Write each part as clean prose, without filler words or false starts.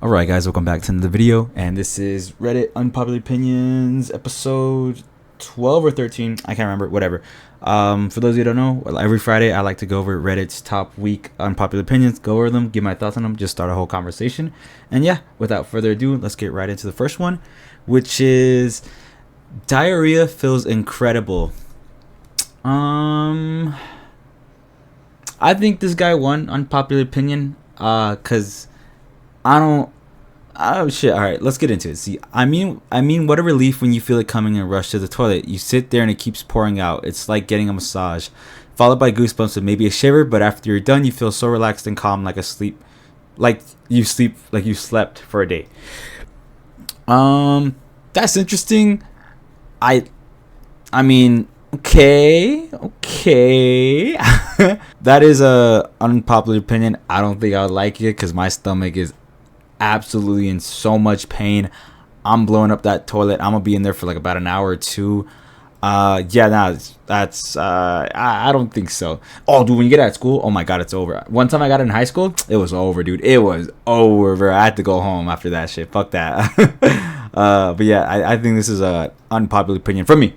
Alright guys, welcome back to another video, and this is Reddit Unpopular Opinions episode 12 or 13, I can't remember, whatever. For those of you who don't know, every Friday I like to go over Reddit's top week unpopular opinions, go over them, give my thoughts on them, just start a whole conversation. And yeah, without further ado, let's get right into the first one, which is diarrhea feels incredible. I think this guy won unpopular opinion, cause oh shit. All right, let's get into it. See, I mean, what a relief when you feel it coming and rush to the toilet. You sit there and it keeps pouring out. It's like getting a massage, followed by goosebumps and maybe a shiver. But after you're done, you feel so relaxed and calm, like you slept for a day. That's interesting. I mean, okay. That is a unpopular opinion. I don't think I would like it because my stomach is absolutely in so much pain. I'm blowing up that toilet. I'm gonna be in there for like about an hour or two. I don't think so. Oh dude, when you get out of school, oh my god, it's over. One time I got it in high school, it was over, dude. It was over, bro. I had to go home after that shit. Fuck that. But yeah, I think this is a unpopular opinion from me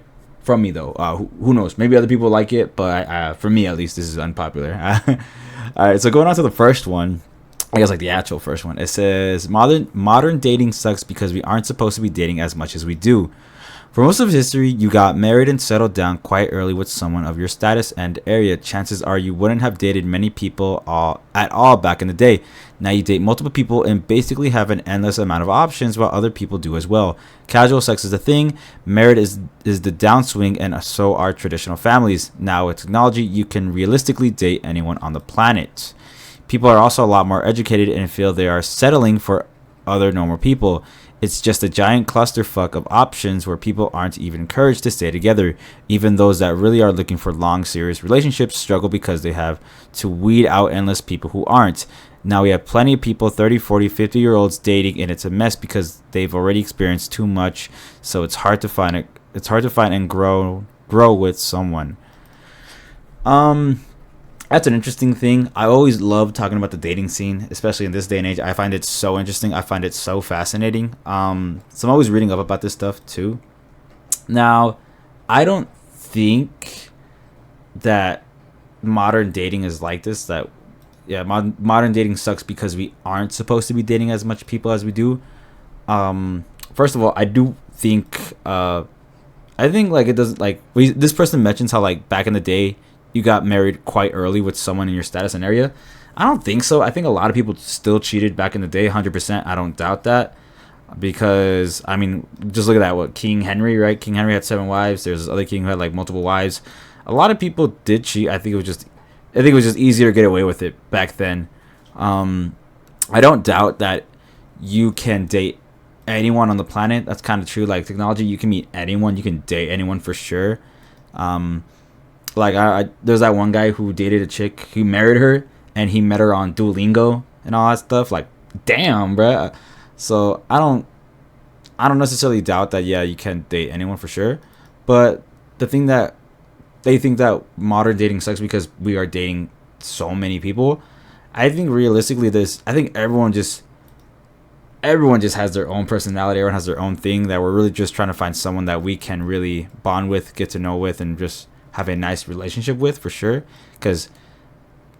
though. Who knows, maybe other people like it, but for me at least, this is unpopular. All right, so going on to the first one, I guess like the actual first one. It says modern dating sucks because we aren't supposed to be dating as much as we do. For most of history, you got married and settled down quite early with someone of your status and area. Chances are you wouldn't have dated many people at all back in the day. Now you date multiple people and basically have an endless amount of options, while other people do as well. Casual sex is the thing. Married is the downswing, and so are traditional families. Now with technology, you can realistically date anyone on the planet. People are also a lot more educated and feel they are settling for other normal people. It's just a giant clusterfuck of options where people aren't even encouraged to stay together. Even those that really are looking for long, serious relationships struggle because they have to weed out endless people who aren't. Now we have plenty of people, 30, 40, 50-year-olds dating, and it's a mess because they've already experienced too much. So it's hard to find and grow with someone. That's an interesting thing. I always love talking about the dating scene, especially in this day and age. I find it so interesting. I find it so fascinating. So I'm always reading up about this stuff too. Now, I don't think that modern dating is like this. Modern dating sucks because we aren't supposed to be dating as much people as we do. First of all, I do think like it doesn't like this person mentions how like back in the day you got married quite early with someone in your status and area. I don't think so. I think a lot of people still cheated back in the day, 100%. I don't doubt that, because I mean, just look at that. What, King Henry, right? King Henry had 7 wives. There's this other king who had like multiple wives. A lot of people did cheat. I think it was just easier to get away with it back then. I don't doubt that you can date anyone on the planet. That's kind of true. Like technology, you can meet anyone, you can date anyone for sure. There's that one guy who dated a chick. He married her, and he met her on Duolingo and all that stuff. Like, damn, bruh. So I don't necessarily doubt that. Yeah, you can date anyone for sure. But the thing that they think that modern dating sucks because we are dating so many people. I think realistically, I think everyone just has their own personality. Everyone has their own thing that we're really just trying to find someone that we can really bond with, get to know with, and just have a nice relationship with, for sure. Because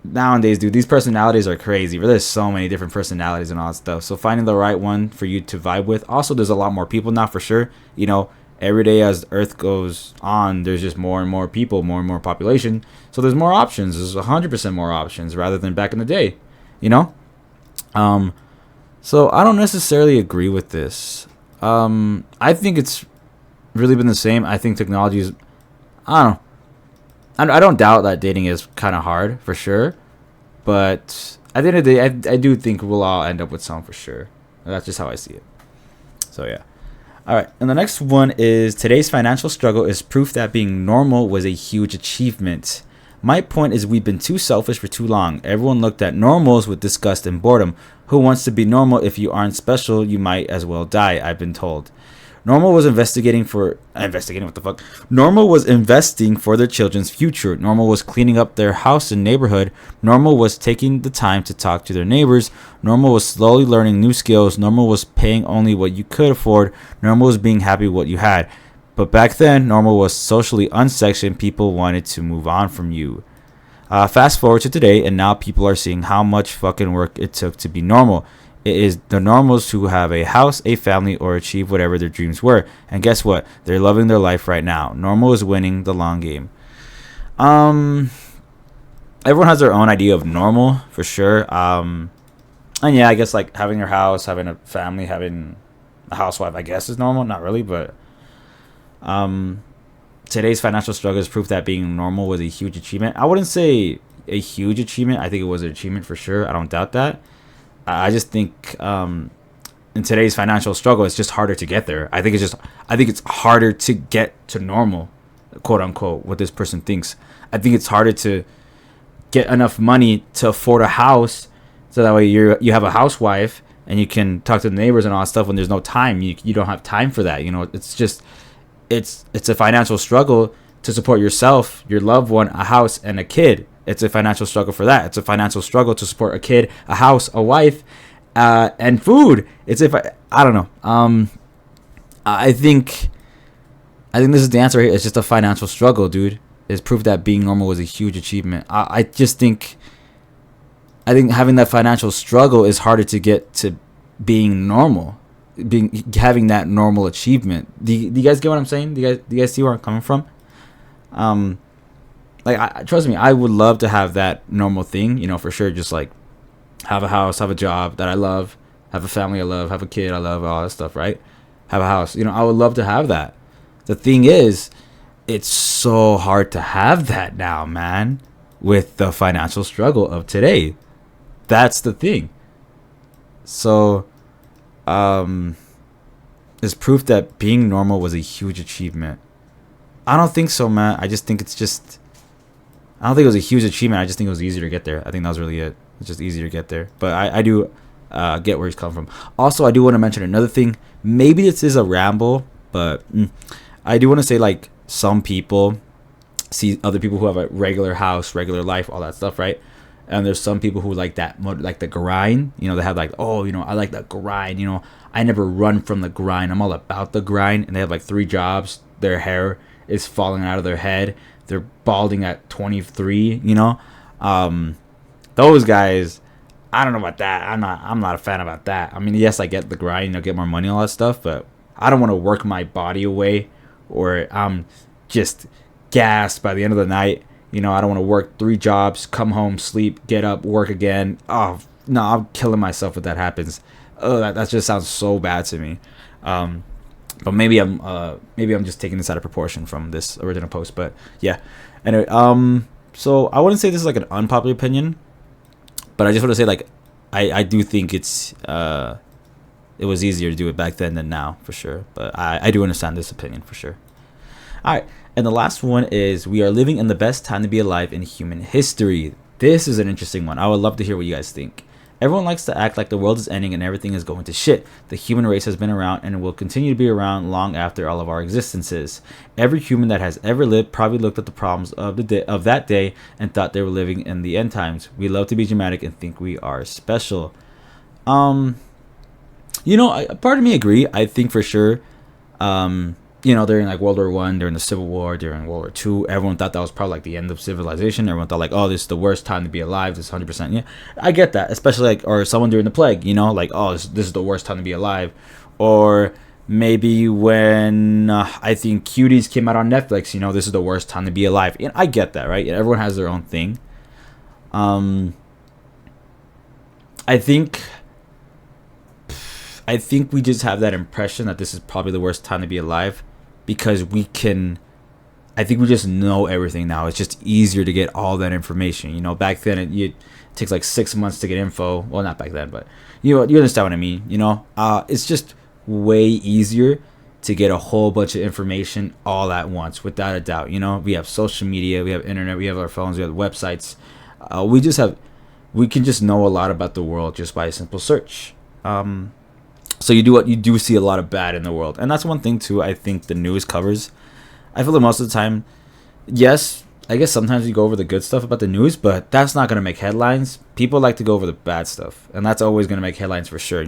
nowadays, dude, these personalities are crazy. There's so many different personalities and all that stuff. So finding the right one for you to vibe with. Also, there's a lot more people now, for sure. You know, every day as Earth goes on, there's just more and more people, more and more population. So there's more options. There's 100% more options rather than back in the day. You know. So I don't necessarily agree with this. I think it's really been the same. I think technology is, I don't know. I don't doubt that dating is kind of hard, for sure. But at the end of the day, I do think we'll all end up with someone for sure. That's just how I see it. So, yeah. All right. And the next one is, today's financial struggle is proof that being normal was a huge achievement. My point is, we've been too selfish for too long. Everyone looked at normals with disgust and boredom. Who wants to be normal? If you aren't special, you might as well die, I've been told. Normal was investigating what the fuck. Normal was investing for their children's future. Normal was cleaning up their house and neighborhood. Normal was taking the time to talk to their neighbors. Normal was slowly learning new skills. Normal was paying only what you could afford. Normal was being happy with what you had. But back then, normal was socially unsexy. People wanted to move on from you. Fast forward to today, and now people are seeing how much fucking work it took to be normal. It is the normals who have a house, a family, or achieve whatever their dreams were. And guess what? They're loving their life right now. Normal is winning the long game. Everyone has their own idea of normal, for sure. And yeah, I guess like having your house, having a family, having a housewife, I guess is normal. Not really, but today's financial struggle is proof that being normal was a huge achievement. I wouldn't say a huge achievement. I think it was an achievement for sure. I don't doubt that. I just think in today's financial struggle, it's just harder to get there. I think it's harder to get to normal, quote unquote, what this person thinks. I think it's harder to get enough money to afford a house, so that way you have a housewife and you can talk to the neighbors and all that stuff. When there's no time, you don't have time for that. You know, it's just it's a financial struggle to support yourself, your loved one, a house, and a kid. It's a financial struggle for that. It's a financial struggle to support a kid, a house, a wife, and food. I don't know. I think this is the answer here. It's just a financial struggle, dude. It's proof that being normal was a huge achievement. I think having that financial struggle is harder to get to being normal, having that normal achievement. Do you guys get what I'm saying? Do you guys see where I'm coming from? Trust me, I would love to have that normal thing, you know, for sure. Just like have a house, have a job that I love, have a family I love, have a kid I love, all that stuff, right? Have a house, you know, I would love to have that. The thing is, it's so hard to have that now, man, with the financial struggle of today. That's the thing. So, it's proof that being normal was a huge achievement. I don't think so, man. I just think I don't think it was a huge achievement. I just think it was easier to get there. I think that was really it. It's just easier to get there. But I do get where he's coming from. Also, I do want to mention another thing. Maybe this is a ramble, but I do want to say, like, some people see other people who have a regular house, regular life, all that stuff, right? And there's some people who like the grind. You know, they have like, oh, you know, I like the grind. You know, I never run from the grind. I'm all about the grind. And they have like 3 jobs. Their hair is falling out of their head. They're balding at 23, you know. Those guys, I don't know about that. I'm not a fan about that. I mean, yes, I get the grind, you know, get more money, all that stuff, but I don't want to work my body away, or I'm just gassed by the end of the night. You know, I don't want to work 3 jobs, come home, sleep, get up, work again. Oh no, I'm killing myself if that happens. Oh, that just sounds so bad to me. But maybe I'm just taking this out of proportion from this original post. But yeah. Anyway, so I wouldn't say this is like an unpopular opinion, but I just want to say, like, I do think it was easier to do it back then than now, for sure. But I do understand this opinion for sure. All right, and the last one is, we are living in the best time to be alive in human history. This is an interesting one. I would love to hear what you guys think. Everyone likes to act like the world is ending and everything is going to shit. The human race has been around and will continue to be around long after all of our existences. Every human that has ever lived probably looked at the problems of that day and thought they were living in the end times. We love to be dramatic and think we are special. You know, part of me agree. I think for sure, you know, during like World War One, during the Civil War, during World War Two, everyone thought that was probably like the end of civilization. Everyone thought like, oh, this is the worst time to be alive. This is 100%. Yeah, I get that. Especially like, or someone during the plague, you know, like, oh, this is the worst time to be alive. Or maybe when I think Cuties came out on Netflix, you know, this is the worst time to be alive. And I get that, right? Everyone has their own thing. I think we just have that impression that this is probably the worst time to be alive, because I think we just know everything now. It's just easier to get all that information. You know, back then it takes like 6 months to get info. Well, not back then, but you understand what I mean. You know, it's just way easier to get a whole bunch of information all at once, without a doubt. You know, we have social media, we have internet, we have our phones, we have websites. We can just know a lot about the world just by a simple search. So you do see a lot of bad in the world, and that's one thing too. I think the news covers. I feel that most of the time, yes, I guess sometimes you go over the good stuff about the news, but that's not gonna make headlines. People like to go over the bad stuff, and that's always gonna make headlines for sure.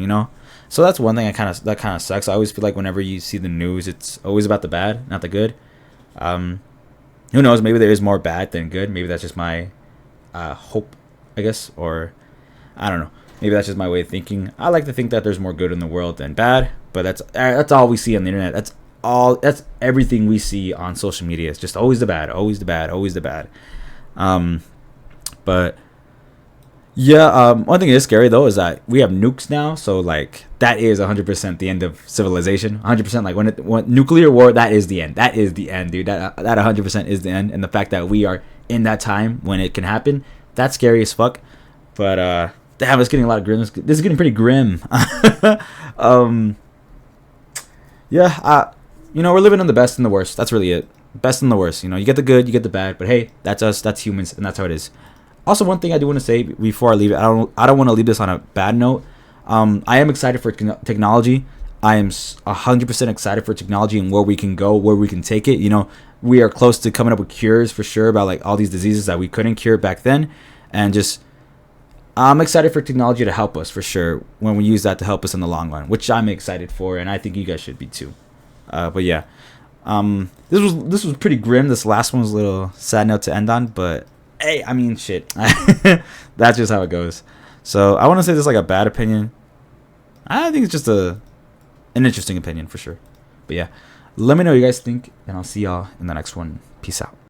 So that's one thing that kind of sucks. I always feel like whenever you see the news, it's always about the bad, not the good. Who knows? Maybe there is more bad than good. Maybe that's just my hope, I guess, or I don't know. Maybe that's just my way of thinking. I like to think that there's more good in the world than bad, but that's all we see on the internet. That's everything we see on social media. It's just always the bad, always the bad, always the bad. But yeah, one thing that is scary though is that we have nukes now, so like that is 100% the end of civilization. 100%, like when nuclear war, that is the end. That is the end, dude. That 100% is the end, and the fact that we are in that time when it can happen, that's scary as fuck. But damn, it's getting a lot of grim. This is getting pretty grim. Yeah, we're living on the best and the worst. That's really it. Best and the worst. You get the good, you get the bad. But hey, that's us. That's humans, and that's how it is. Also, one thing I do want to say before I leave it, I don't want to leave this on a bad note. I am excited for technology. I am 100% excited for technology and where we can go, where we can take it. We are close to coming up with cures for sure about like all these diseases that we couldn't cure back then, and just I'm excited for technology to help us for sure when we use that to help us in the long run, which I'm excited for, and I think you guys should be too. But yeah, this was pretty grim. This last one was a little sad note to end on, but hey, I mean, shit, that's just how it goes. So I want to say this is like a bad opinion. I think it's just an interesting opinion for sure. But yeah, let me know what you guys think, and I'll see y'all in the next one. Peace out.